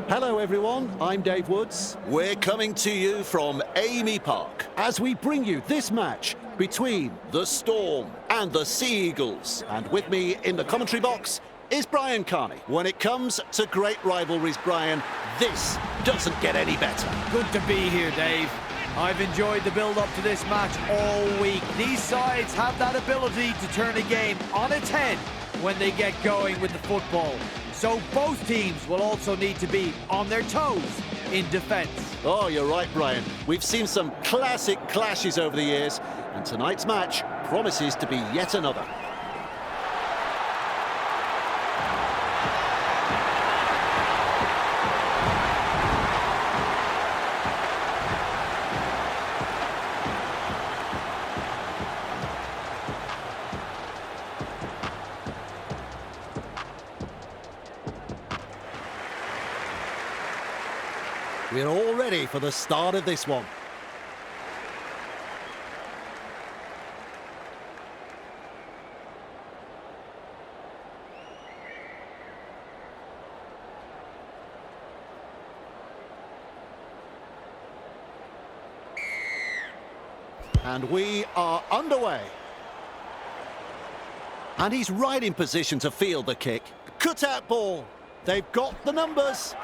Hello everyone, I'm Dave Woods. We're coming to you from Amy Park As we bring you this match between... the Storm and the Sea Eagles. And with me in the commentary box is Brian Carney. When it comes to great rivalries, Brian, this doesn't get any better. Good to be here, Dave. I've enjoyed the build-up to this match all week. These sides have that ability to turn a game on its head when they get going with the football. So both teams will also need to be on their toes in defence. Oh, you're right, Brian. We've seen some classic clashes over the years, and tonight's match promises to be yet another. We're all ready for the start of this one. And we are underway. And he's right in position to field the kick. Cut-out ball. They've got the numbers.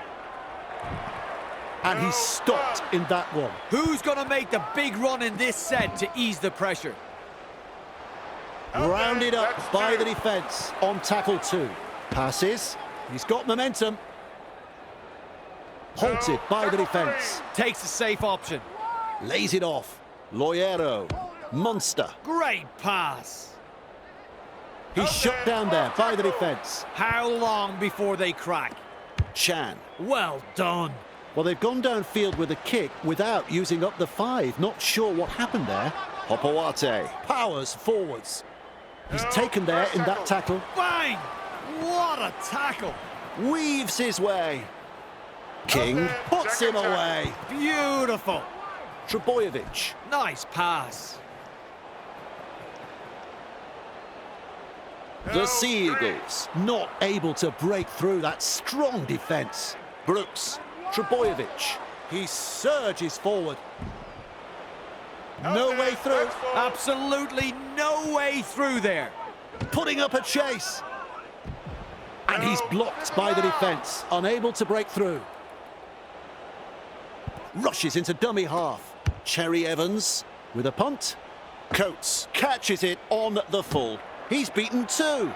And he's stopped in that one. Who's going to make the big run in this set to ease the pressure? Rounded up by the defence on tackle 2. Passes. He's got momentum. Halted by the defence. Takes a safe option. Lays it off. Loyero. Monster. Great pass. He's shut down there by the defence. How long before they crack? Chan. Well done. Well, they've gone downfield with a kick without using up the 5. Not sure what happened there. Hopawate. Powers forwards. He's taken there in that tackle. Bang! What a tackle. Weaves his way. King puts him away. Beautiful. Trebojevic. Nice pass. The Sea Eagles not able to break through that strong defence. Brooks. Trebojevic. He surges forward. No way through. Absolutely no way through there. Putting up a chase. And he's blocked by the defence. Unable to break through. Rushes into dummy half. Cherry Evans with a punt. Coates catches it on the full. He's beaten 2.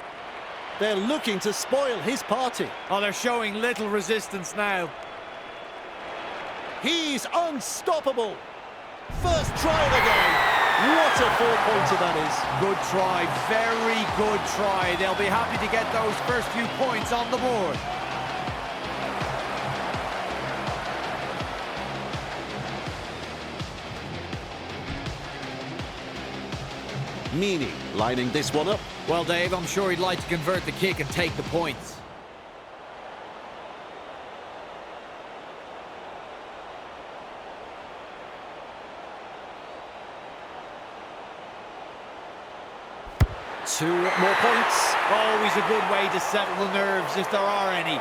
They're looking to spoil his party. Oh, they're showing little resistance now. He's unstoppable. First try of the game. What a 4-pointer that is. Good try, very good try. They'll be happy to get those first few points on the board. Meany lining this one up. Well, Dave, I'm sure he'd like to convert the kick and take the points. Two more points. Always a good way to settle the nerves if there are any.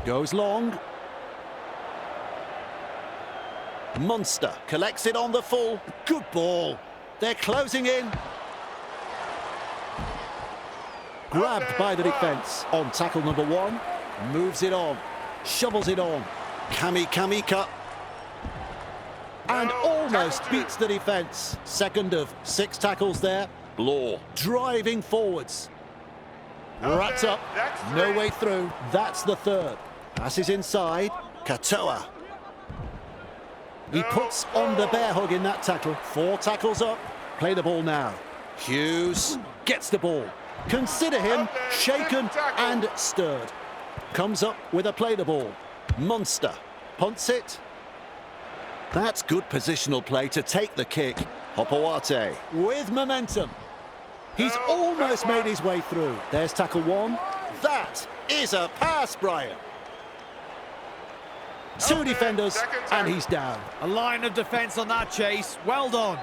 Goes long. Monster collects it on the full. Good ball. They're closing in. Grabbed by the defence on tackle number 1. Moves it on. Shovels it on. Kamika. And almost beats the defence. Second of 6 tackles there. Law. Driving forwards. Wrapped up. No way through. That's the 3rd. Passes inside. Katoa. He puts on the bear hug in that tackle. 4 tackles up. Play the ball now. Hughes gets the ball. Consider him shaken and stirred. Comes up with a play the ball. Monster punts it. That's good positional play to take the kick. Hopawate. With momentum. He's almost made his way through. There's tackle one. That is a pass, Brian. Two defenders, and he's down. A line of defence on that chase. Well done.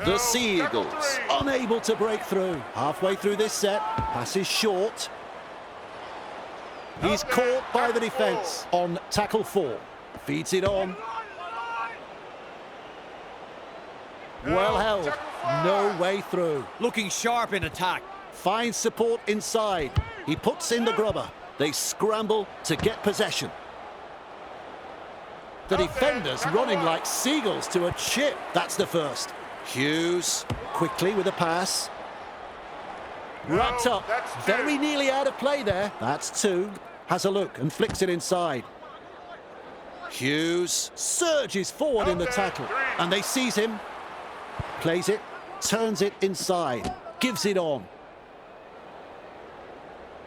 The Sea Eagles. Unable to break through. Halfway through this set, passes short. He's caught by the defence on tackle 4. Feeds it on. Well held. No way through. Looking sharp in attack. Finds support inside. He puts in the grubber. They scramble to get possession. The defenders running like seagulls to a chip. That's the first. Hughes. Quickly with a pass. Wrapped up. Very nearly out of play there. That's 2. Has a look and flicks it inside. Hughes. Surges forward in the tackle. And they seize him. Plays it. Turns it inside. Gives it on.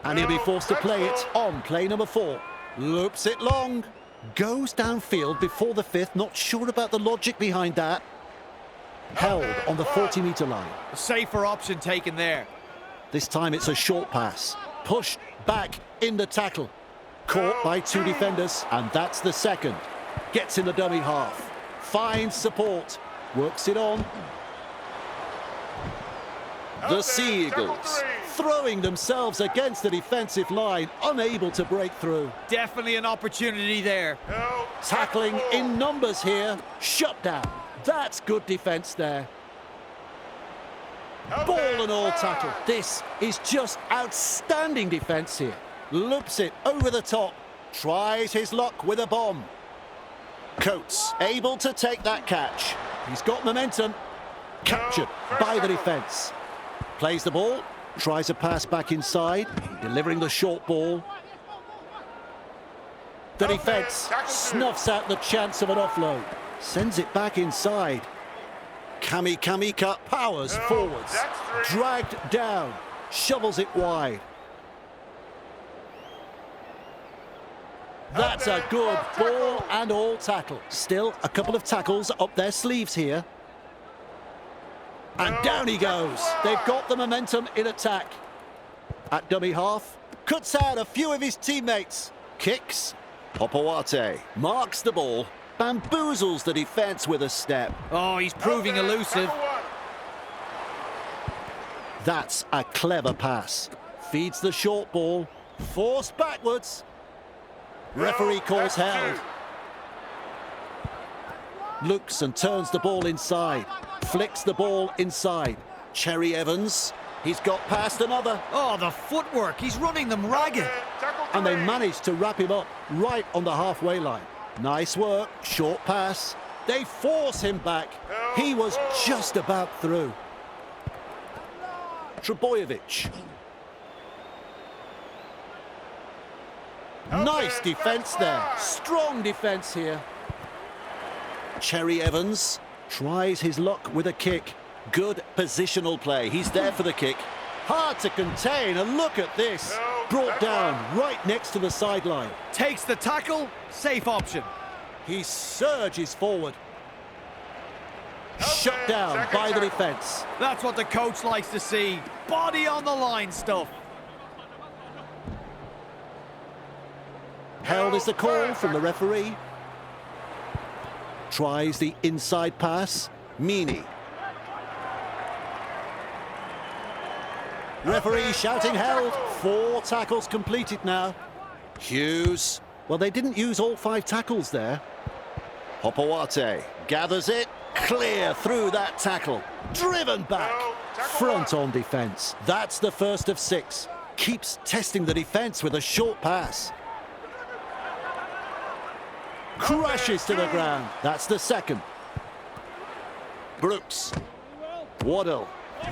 And he'll be forced to play it on play number 4. Loops it long. Goes downfield before the 5th. Not sure about the logic behind that. Held on the 40-metre line. A safer option taken there. This time it's a short pass. Pushed back in the tackle. Caught by 2 defenders, and that's the second. Gets in the dummy half. Finds support. Works it on. The Sea Eagles. Throwing themselves against the defensive line, unable to break through. Definitely an opportunity there. Tackling in numbers here. Shut down. That's good defence there. Ball and all tackle. This is just outstanding defence here. Loops it over the top. Tries his luck with a bomb. Coates able to take that catch. He's got momentum. Captured by the defence. Plays the ball. Tries a pass back inside. Delivering the short ball. The defence snuffs out the chance of an offload. Sends it back inside. Kamika powers forwards. Dragged down. Shovels it wide. That's a good ball and all tackle. Still a couple of tackles up their sleeves here. And down he goes. They've got the momentum in attack. At dummy half. Cuts out a few of his teammates. Kicks. Hopawate marks the ball. Bamboozles the defence with a step. Oh, he's proving elusive. That's a clever pass. Feeds the short ball. Forced backwards. Referee calls held. Looks and turns the ball inside. Flicks the ball inside. Cherry Evans. He's got past another. Oh, the footwork. He's running them ragged. And they managed to wrap him up right on the halfway line. Nice work. Short pass. They force him back. He was just about through. Trebojevic. Nice defence there. Strong defence here. Cherry Evans tries his luck with a kick. Good positional play. He's there for the kick. Hard to contain, and look at this. Brought down right next to the sideline. Takes the tackle, safe option. He surges forward. Shut down by the defence. That's what the coach likes to see. Body on the line stuff. Held is the call from the referee. Tries the inside pass. Meany. Referee shouting held. 4 tackles completed now. Hughes. Well, they didn't use all 5 tackles there. Hopawate gathers it. Clear through that tackle. Driven back. Front on defence. That's the first of 6. Keeps testing the defence with a short pass. Crashes to the ground. That's the second. Brooks. Waddle.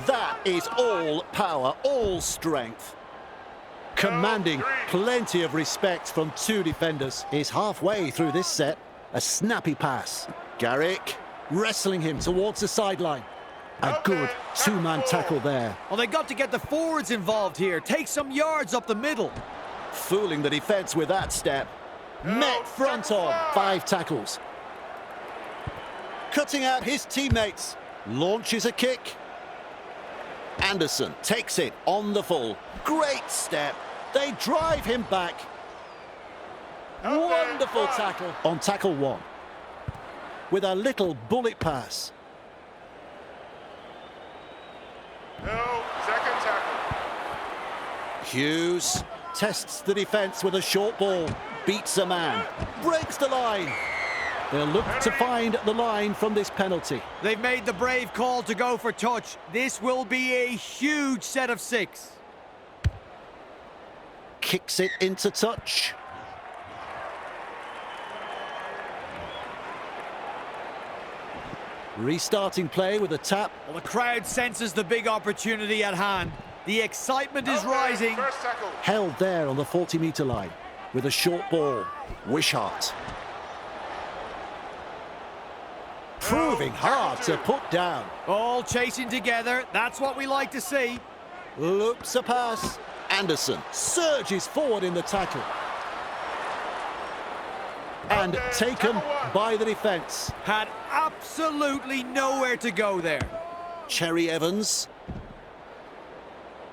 That is all power, all strength. Commanding plenty of respect from 2 defenders. Is halfway through this set. A snappy pass. Garrick wrestling him towards the sideline. A good 2-man tackle there. Well, they got to get the forwards involved here. Take some yards up the middle. Fooling the defence with that step. Met front on. 5 tackles. Cutting out his teammates. Launches a kick. Anderson takes it on the full. Great step. They drive him back. Wonderful tackle. On tackle 1. With a little bullet pass. No, second tackle. Hughes tests the defence with a short ball. Beats a man. Breaks the line. They'll look to find the line from this penalty. They've made the brave call to go for touch. This will be a huge set of 6. Kicks it into touch. Restarting play with a tap. Well, the crowd senses the big opportunity at hand. The excitement is rising. First tackle. Held there on the 40-metre line with a short ball. Wishart. Proving hard to put down. All chasing together. That's what we like to see. Loops a pass. Anderson surges forward in the tackle. And taken by the defence. Had absolutely nowhere to go there. Cherry Evans.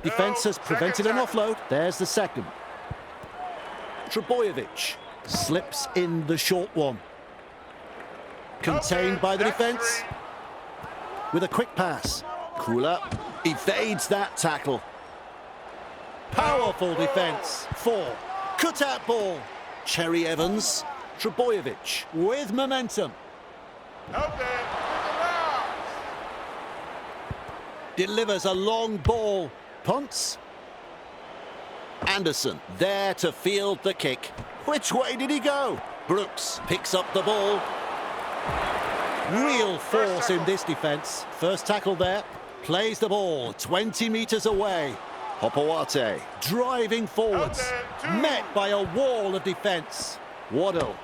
Defence has prevented an offload. There's the second. Trebojevic slips in the short one. Contained by the defence. With a quick pass. Kula evades that tackle. Powerful defence. 4. Cut-out ball. Cherry Evans. Trebojevic with momentum. Out there. Delivers a long ball. Punts. Anderson there to field the kick. Which way did he go? Brooks picks up the ball. Real force in this defence. First tackle there. Plays the ball 20 metres away. Hopoate driving forwards. Met by a wall of defence. Waddle.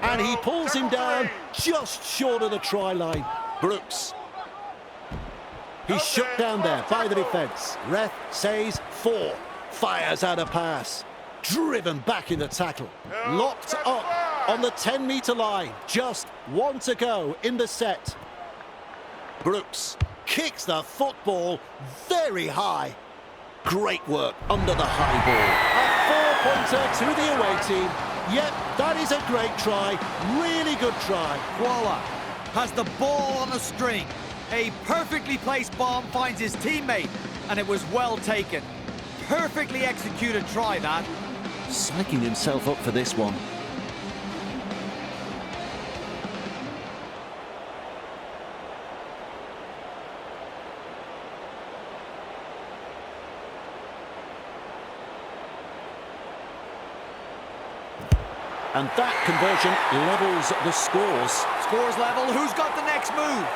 And he pulls him down just short of the try line. Brooks. He's shut down there by the defence. Ref says 4. Fires out a pass. Driven back in the tackle. Locked up on the 10-metre line. Just 1 to go in the set. Brooks kicks the football very high. Great work under the high ball. A 4-pointer to the away team. Yep, that is a great try. Really good try. Kuala has the ball on a string. A perfectly placed bomb finds his teammate, and it was well taken. Perfectly executed try, that. Psyching himself up for this one. And that conversion levels the scores. Scores level. Who's got the next move?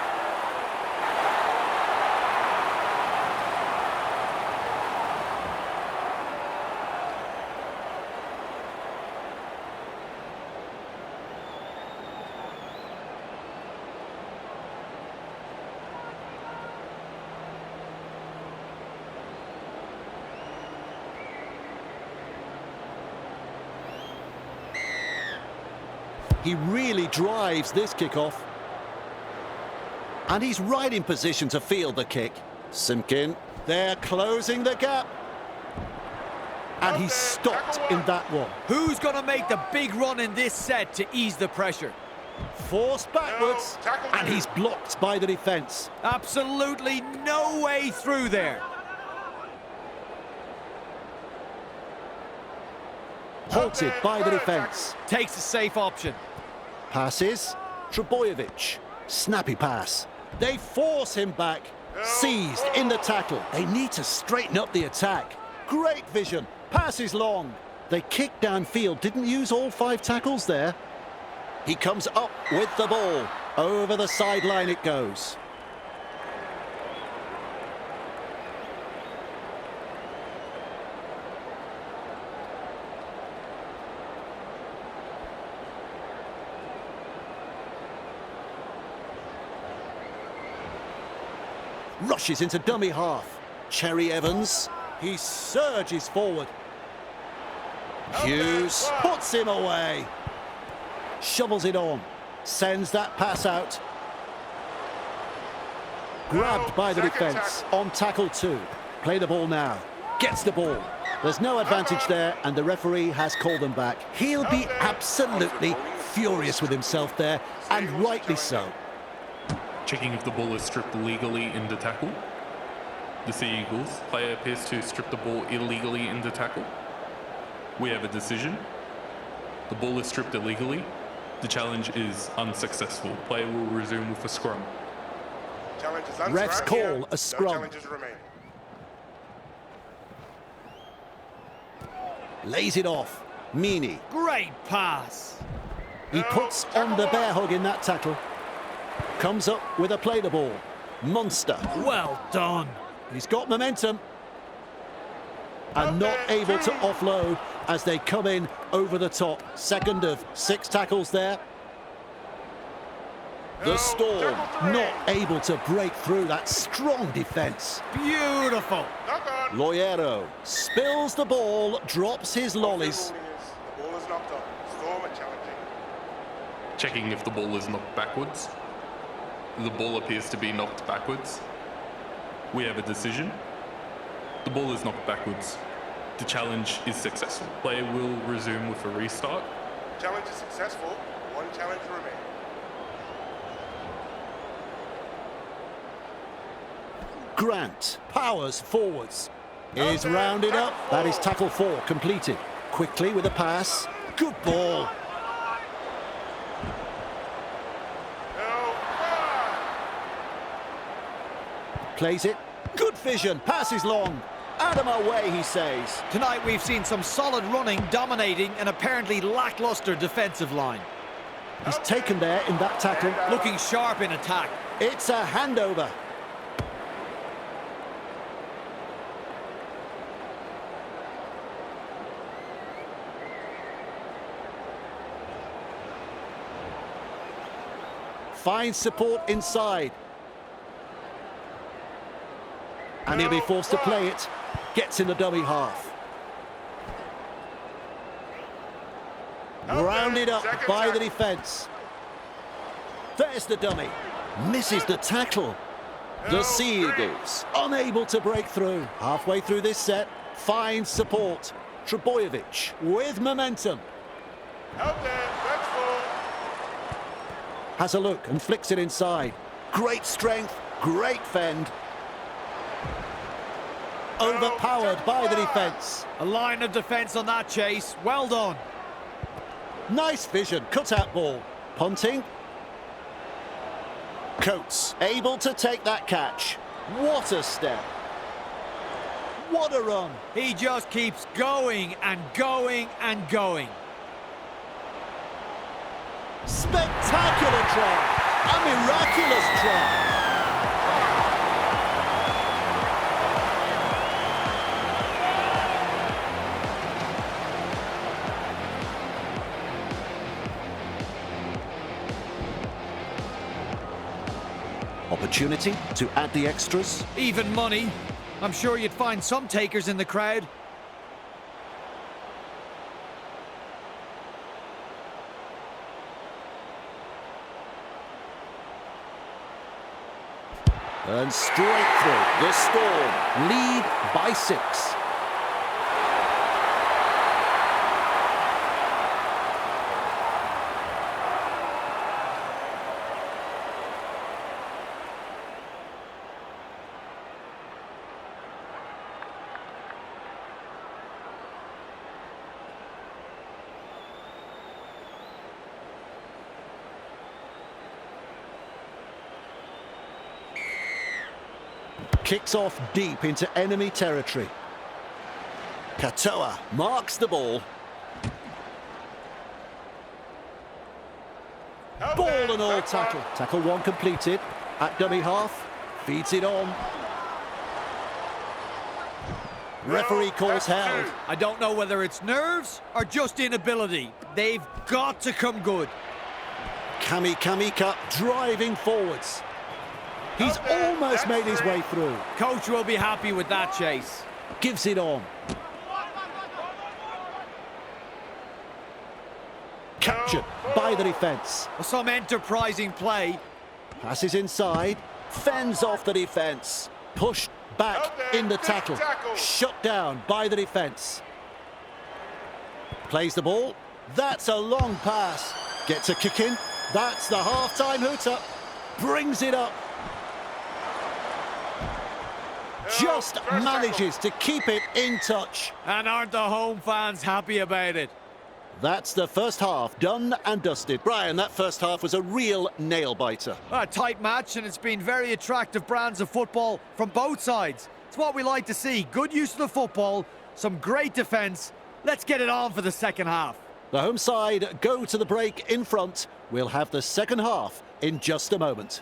He really drives this kickoff. And he's right in position to field the kick. Simkin, they're closing the gap. And he's stopped in that one. Who's going to make the big run in this set to ease the pressure? Forced backwards, and he's blocked by the defence. Absolutely no way through there. Halted by the defence. Takes a safe option. Passes. Trebojevic. Snappy pass. They force him back. Seized in the tackle. They need to straighten up the attack. Great vision. Passes long. They kick downfield. Didn't use all 5 tackles there. He comes up with the ball. Over the sideline it goes. Rushes into dummy half. Cherry Evans. He surges forward. Hughes puts him away. Shovels it on. Sends that pass out. Grabbed by the defence on tackle 2. Play the ball now. Gets the ball. There's no advantage there, and the referee has called them back. He'll be absolutely furious with himself there, and rightly so. Checking if the ball is stripped legally in the tackle. The Sea Eagles player appears to strip the ball illegally in the tackle. We have a decision. The ball is stripped illegally. The challenge is unsuccessful. Player will resume with a scrum. Challenge is Refs call a scrum. No challenges remain. Lays it off. Meany. Great pass. He puts on the bear hug in that tackle. Comes up with a play the ball. Munster. Well done. He's got momentum. And not able to offload as they come in over the top. Second of 6 tackles there. The Storm not able to break through that strong defence. Beautiful. Loyero spills the ball, drops his lollies. The ball is knocked off. Storm are challenging. Checking if the ball is knocked backwards. The ball appears to be knocked backwards. We have a decision. The ball is knocked backwards. The challenge is successful. Player will resume with a restart. Challenge is successful. 1 challenge remains. Grant powers forwards. Is rounded up. That is tackle 4 completed. Quickly with a pass. Good ball. Plays it. Good vision. Passes long. Out of my way, he says. Tonight we've seen some solid running, dominating an apparently lacklustre defensive line. He's taken there in that tackle. Looking sharp in attack. It's a handover. Finds support inside. And he'll be forced to play it. Gets in the dummy half. Rounded up by the defence. There's the dummy. Misses the tackle. The Sea Eagles unable to break through. Halfway through this set, finds support. Trebojevic with momentum. Out there, that's full. Has a look and flicks it inside. Great strength, great fend. Overpowered by the defence. A line of defence on that chase. Well done. Nice vision, cut-out ball. Punting. Coates able to take that catch. What a step. What a run. He just keeps going and going and going. Spectacular try. A miraculous try. Opportunity to add the extras. Even money. I'm sure you'd find some takers in the crowd. And straight through. The Storm lead by 6. Kicks off deep into enemy territory. Katoa marks the ball. Ball and all tackle. Tackle 1 completed. At dummy half. Feeds it on. Referee calls held. I don't know whether it's nerves or just inability. They've got to come good. Kamika driving forwards. He's almost made his way through. Coach will be happy with that chase. Gives it on. Captured by the defence. Some enterprising play. Passes inside. Fends off the defence. Pushed back in the tackle. Shut down by the defence. Plays the ball. That's a long pass. Gets a kick in. That's the half-time hooter. Brings it up. Just manages to keep it in touch. And aren't the home fans happy about it? That's the first half, done and dusted. Brian, that first half was a real nail-biter. A tight match, and it's been very attractive brands of football from both sides. It's what we like to see. Good use of the football, some great defence. Let's get it on for the second half. The home side go to the break in front. We'll have the second half in just a moment.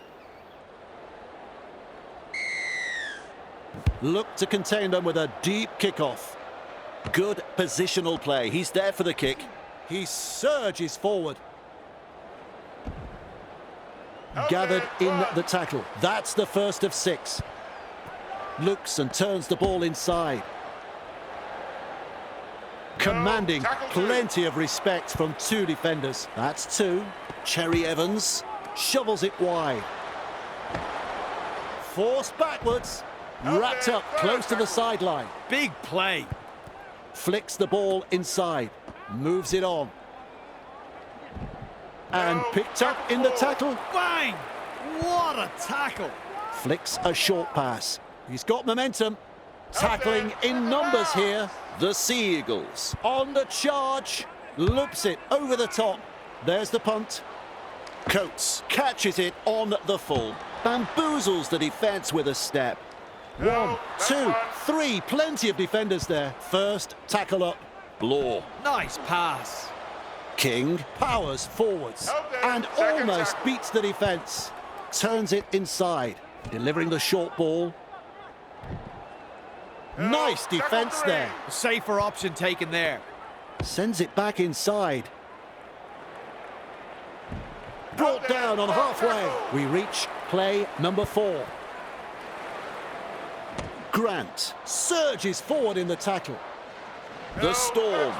Look to contain them with a deep kickoff. Good positional play. He's there for the kick. He surges forward. Gathered in the tackle. That's the first of 6. Looks and turns the ball inside. Commanding plenty of respect from 2 defenders. That's 2. Cherry Evans shovels it wide. Forced backwards. Wrapped up close to the sideline. Big play. Flicks the ball inside. Moves it on. And picked up in the tackle. Bang! What a tackle. Flicks a short pass. He's got momentum. Tackling in numbers here. The Sea Eagles on the charge. Loops it over the top. There's the punt. Coates catches it on the full. Bamboozles the defence with a step. 1, 2, 3. Plenty of defenders there. First tackle up. Law. Nice pass. King powers forwards and almost beats the defence. Turns it inside. Delivering the short ball. Nice defence there. A safer option taken there. Sends it back inside. Brought down on halfway. We reach play number 4. Grant surges forward in the tackle. The Storm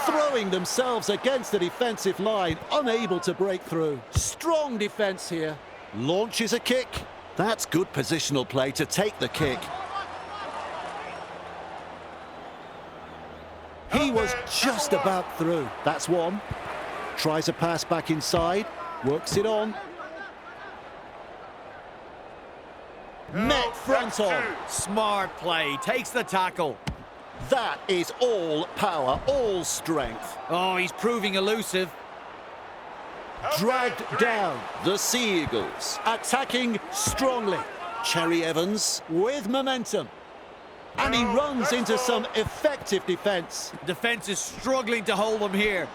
throwing themselves against the defensive line, unable to break through. Strong defence here. Launches a kick. That's good positional play to take the kick. He was just about through. That's 1. Tries a pass back inside. Works it on. Met front on. Smart play. Takes the tackle. That is all power, all strength. Oh, he's proving elusive. Dragged down. The Sea Eagles attacking strongly. Cherry Evans with momentum. And he runs into some effective defence. Defence is struggling to hold him here.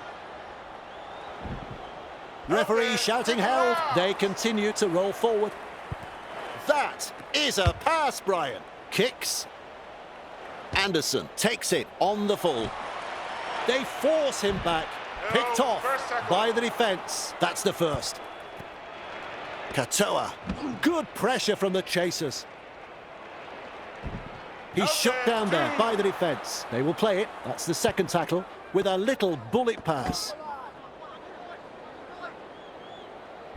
Referee shouting held. They continue to roll forward. That is a pass, Brian. Kicks. Anderson takes it on the full. They force him back. Picked off by the defence. That's the first. Katoa. Good pressure from the chasers. He's shut down there by the defence. They will play it. That's the second tackle with a little bullet pass.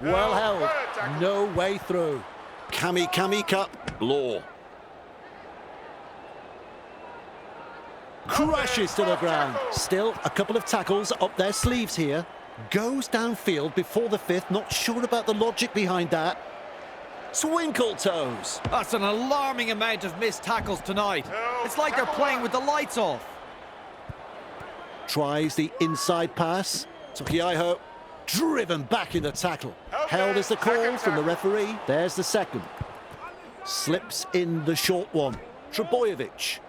Well held. No way through. Kami Cup. Law. Crashes to the ground. Still a couple of tackles up their sleeves here. Goes downfield before the 5th. Not sure about the logic behind that. Twinkle toes. That's an alarming amount of missed tackles tonight. It's like they're playing with the lights off. Tries the inside pass. Tukiaiho driven back in the tackle. Held is the call from the referee. There's the second. Slips in the short one. Trebojevic.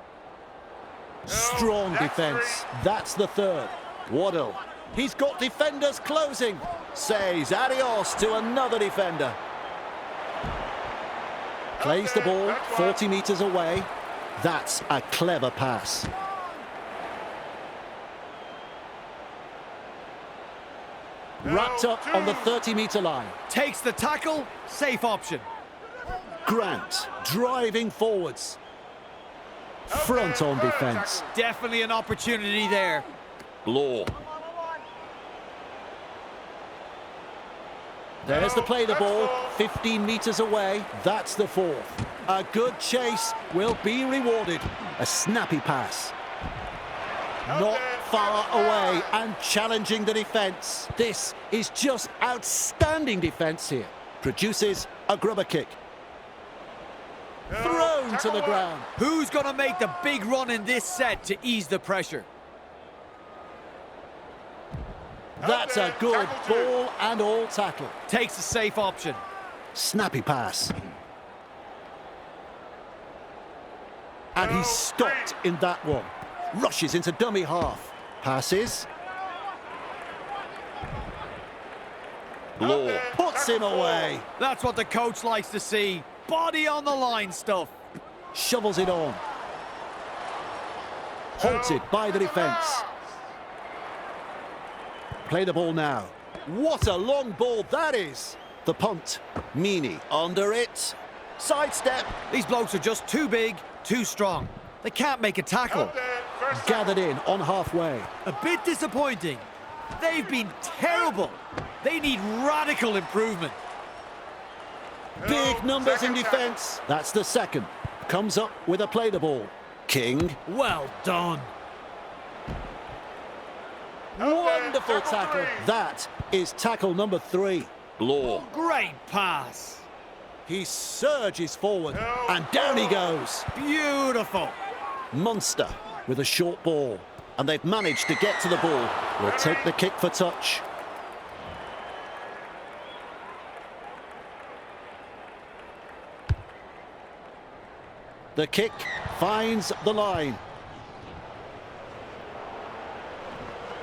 Strong defence. That's the third. Waddle. He's got defenders closing. Says adios to another defender. Plays the ball 40 metres away. That's a clever pass. Wrapped up on the 30-metre line. Takes the tackle. Safe option. Grant driving forwards. Front on defence. Definitely an opportunity there. Law. There's the play the ball, 15 metres away. That's the fourth. A good chase will be rewarded. A snappy pass. Not far away and challenging the defence. This is just outstanding defence here. Produces a grubber kick. Thrown to the ground. Who's going to make the big run in this set to ease the pressure? That's a good ball and all tackle. Takes a safe option. Snappy pass. And he's stopped in that one. Rushes into dummy half. Passes. Law. Puts him away. That's what the coach likes to see. Body on the line stuff. Shovels it on. Halted by the defence. Play the ball now. What a long ball that is. The punt. Meany under it. Sidestep. These blokes are just too big, too strong. They can't make a tackle. Gathered in on halfway. A bit disappointing. They've been terrible. They need radical improvement. Big numbers in defence. That's the second. Comes up with a play the ball. King. Well done. Wonderful tackle. That is tackle number 3. Law. Great pass. He surges forward and down he goes. Beautiful. Munster with a short ball. And they've managed to get to the ball. Will take the kick for touch. The kick finds the line.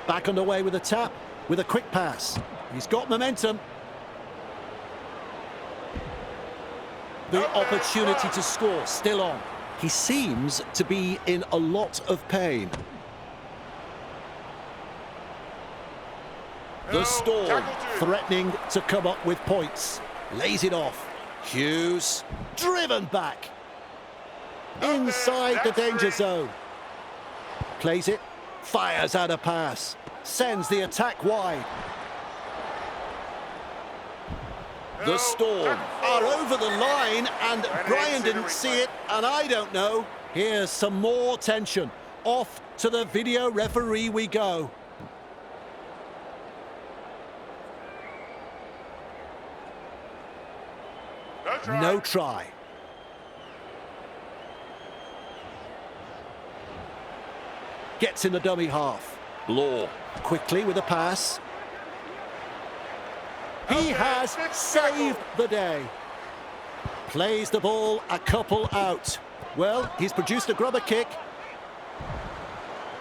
Back underway with a tap, with a quick pass. He's got momentum. The opportunity to score still on. He seems to be in a lot of pain. The Storm threatening to come up with points. Lays it off. Hughes driven back. Inside the danger zone. Plays it. Fires out a pass. Sends the attack wide. The Storm are over the line and Brian didn't see it and I don't know. Here's some more tension. Off to the video referee we go. No try. Gets in the dummy half. Law. Quickly with a pass. He has saved the day. Plays the ball a couple out. Well, he's produced a grubber kick.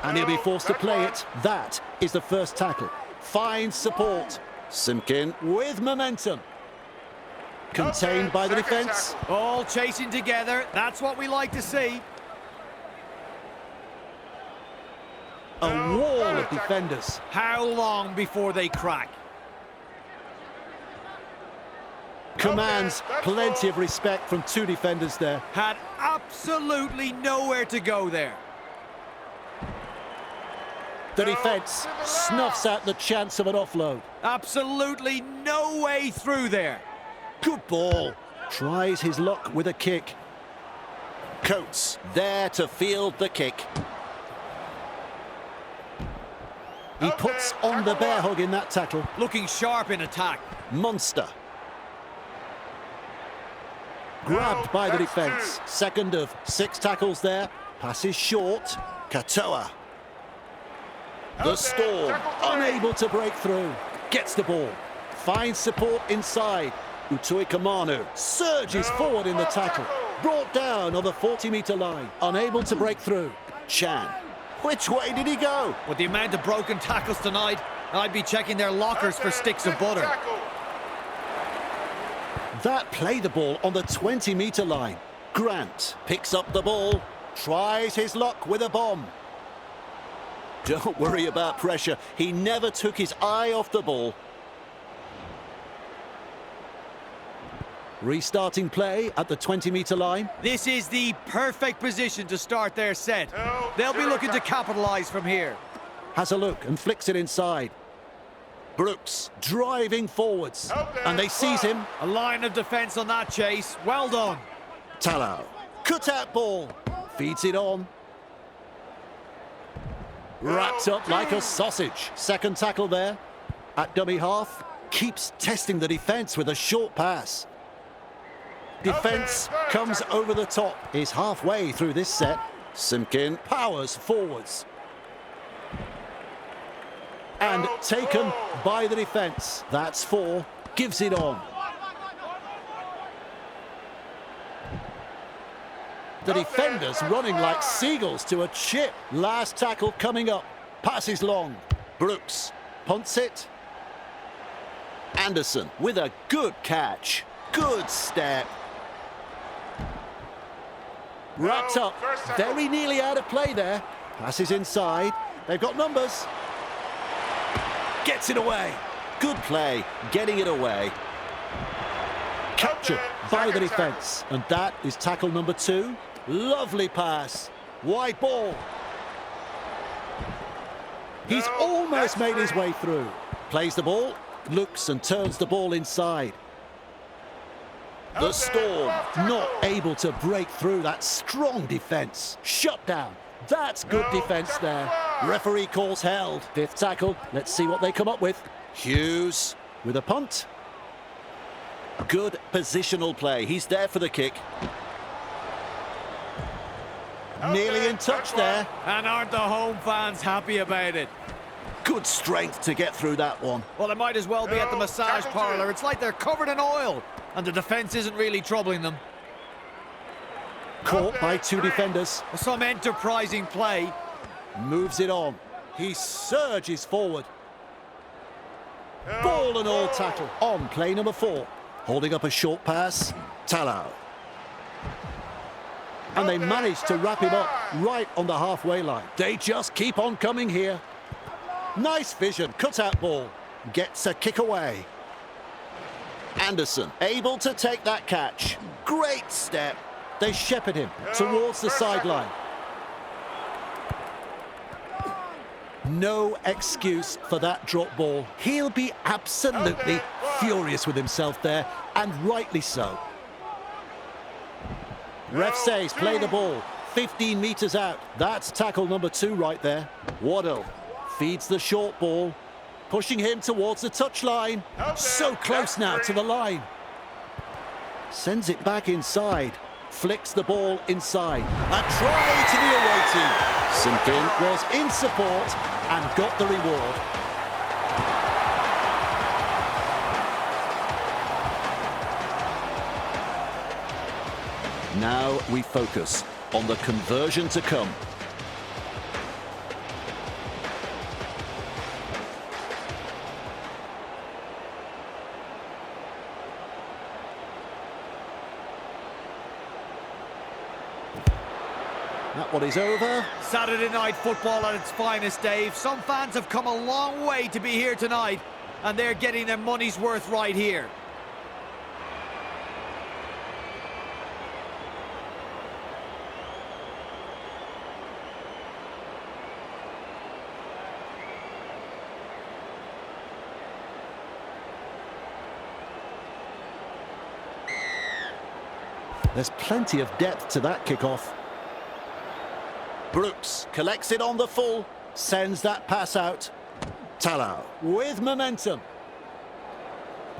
And he'll be forced to play it. That is the first tackle. Finds support. Simpkin with momentum. Contained by the defence. All chasing together. That's what we like to see. A wall of defenders. How long before they crack? Commands plenty of respect from 2 defenders there. Had absolutely nowhere to go there. The defence snuffs out the chance of an offload. Absolutely no way through there. Good ball. Tries his luck with a kick. Coates there to field the kick. He puts on the bear hug in that tackle. Looking sharp in attack. Munster. Grabbed by the defence. Second of 6 tackles there. Passes short. Katoa. The Storm unable to break through. Gets the ball. Finds support inside. Utuikamanu surges forward in the tackle. Brought down on the 40-metre line. Unable to break through. Chan. Which way did he go? With the amount of broken tackles tonight, I'd be checking their lockers for sticks of butter. That played the ball on the 20-metre line. Grant picks up the ball. Tries his luck with a bomb. Don't worry about pressure. He never took his eye off the ball. Restarting play at the 20-metre line. This is the perfect position to start their set. They'll be looking to capitalise from here. Has a look and flicks it inside. Brooks driving forwards. And they seize him. A line of defence on that chase. Well done. Tallow. Cut out ball. Feeds it on. Wrapped up like a sausage. Second tackle there. At dummy half. Keeps testing the defence with a short pass. Defence comes over the top. Is halfway through this set. Simpkin powers forwards. And taken by the defence. That's 4. Gives it on. The defenders running like seagulls to a chip. Last tackle coming up. Passes long. Brooks punts it. Anderson with a good catch. Good step. Wrapped up. Very nearly out of play there. Passes inside. They've got numbers. Gets it away. Good play. Getting it away. Captured by the defence. And that is tackle number 2. Lovely pass. Wide ball. He's almost made his way through. Plays the ball. Looks and turns the ball inside. The Storm not able to break through that strong defence. Shut down. That's good defence there. Referee calls held. 5th tackle. Let's see what they come up with. Hughes with a punt. Good positional play. He's there for the kick. Nearly in touch there. And aren't the home fans happy about it? Good strength to get through that one. Well, they might as well be at the massage parlour. It's like they're covered in oil. And the defence isn't really troubling them. Caught by 2 defenders. Some enterprising play. Moves it on. He surges forward. Ball and all tackle. On play number 4. Holding up a short pass. Tallow. And they manage to wrap him up right on the halfway line. They just keep on coming here. Nice vision. Cut out ball. Gets a kick away. Anderson able to take that catch. Great step. They shepherd him towards the sideline. No excuse for that drop ball. He'll be absolutely furious with himself there, and rightly so. Ref says play the ball. 15 metres out. That's tackle number 2 right there. Waddle feeds the short ball, pushing him towards the touchline. So close now to the line. Sends it back inside. Flicks the ball inside. A try to the away team. Simpkin was in support and got the reward. Now we focus on the conversion to come. That one is over. Saturday night football at its finest, Dave. Some fans have come a long way to be here tonight, and they're getting their money's worth right here. There's plenty of depth to that kickoff. Brooks collects it on the full, sends that pass out. Tallow with momentum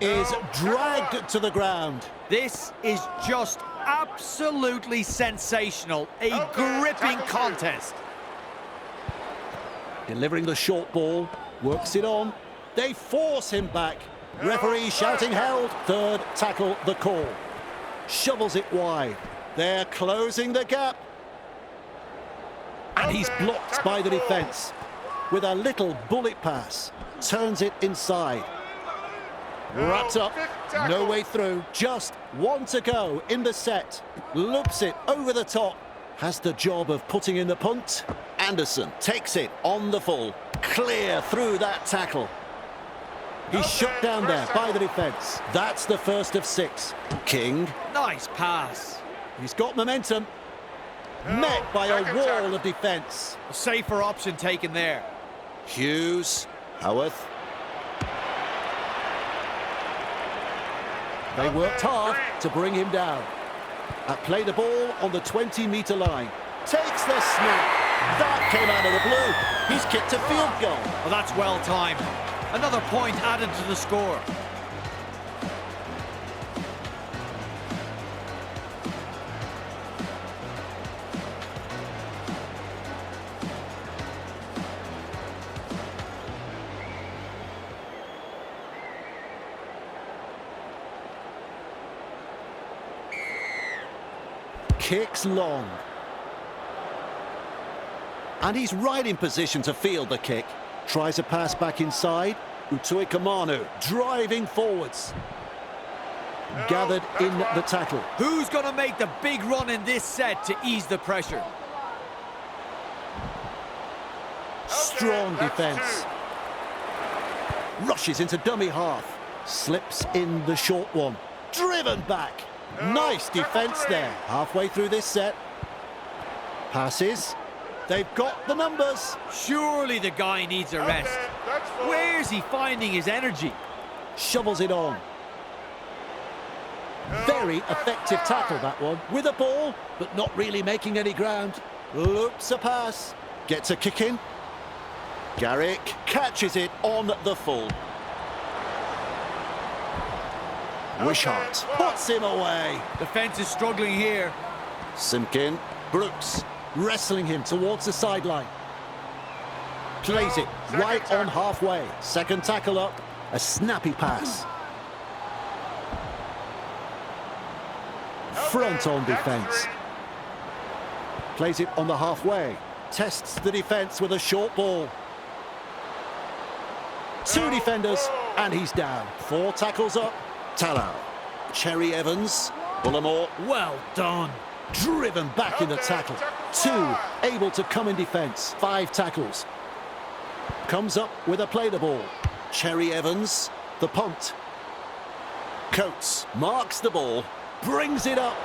is dragged to the ground. This is just absolutely sensational. A gripping contest. Delivering the short ball, works it on. They force him back. Referee shouting held. 3rd tackle the call. Shovels it wide. They're closing the gap. And he's blocked by the defence with a little bullet pass. Turns it inside. Wrapped up, no way through. Just 1 to go in the set. Loops it over the top. Has the job of putting in the punt. Anderson takes it on the full. Clear through that tackle. He's shut down there by the defence. That's the first of 6. King. Nice pass. He's got momentum. Met by a wall of defence. A safer option taken there. Hughes. Howarth. They worked hard to bring him down. Play the ball on the 20-metre line. Takes the snap. That came out of the blue. He's kicked a field goal. Well, that's well timed. Another point added to the score. Kicks long. And he's right in position to field the kick. Tries a pass back inside. Utui Kamanu driving forwards. Gathered in the tackle. Who's going to make the big run in this set to ease the pressure? Strong defence. Rushes into dummy half. Slips in the short one. Driven back. Nice defence there. Halfway through this set. Passes. They've got the numbers. Surely the guy needs a rest. Where's he finding his energy? Shovels it on. Very effective tackle, that one. With a ball, but not really making any ground. Loops a pass. Gets a kick in. Garrick catches it on the full. Wishart puts him away. Defence is struggling here. Simpkin. Brooks. Wrestling him towards the sideline. Plays it right on halfway. Second tackle up. A snappy pass. Front on defence. Plays it on the halfway. Tests the defence with a short ball. 2 defenders and he's down. 4 tackles up. Talau. Cherry Evans. Bullimore. Well done. Driven back in the tackle. 2 able to come in defence. 5 tackles. Comes up with a play the ball. Cherry Evans, the punt. Coates marks the ball, brings it up.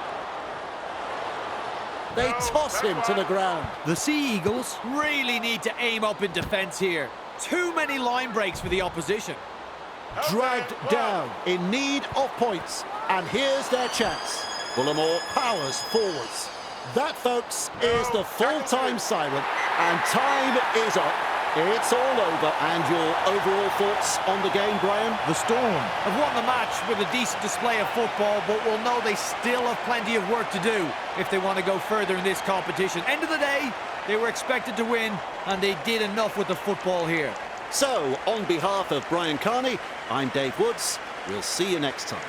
They toss him to the ground. The Sea Eagles really need to aim up in defence here. Too many line breaks for the opposition. Dragged down, in need of points. And here's their chance. Bullimore powers forwards. That, folks, is the full-time siren, and time is up. It's all over. And your overall thoughts on the game, Brian? The Storm have won the match with a decent display of football, but we'll know they still have plenty of work to do if they want to go further in this competition. End of the day, they were expected to win, and they did enough with the football here. So, on behalf of Brian Carney, I'm Dave Woods. We'll see you next time.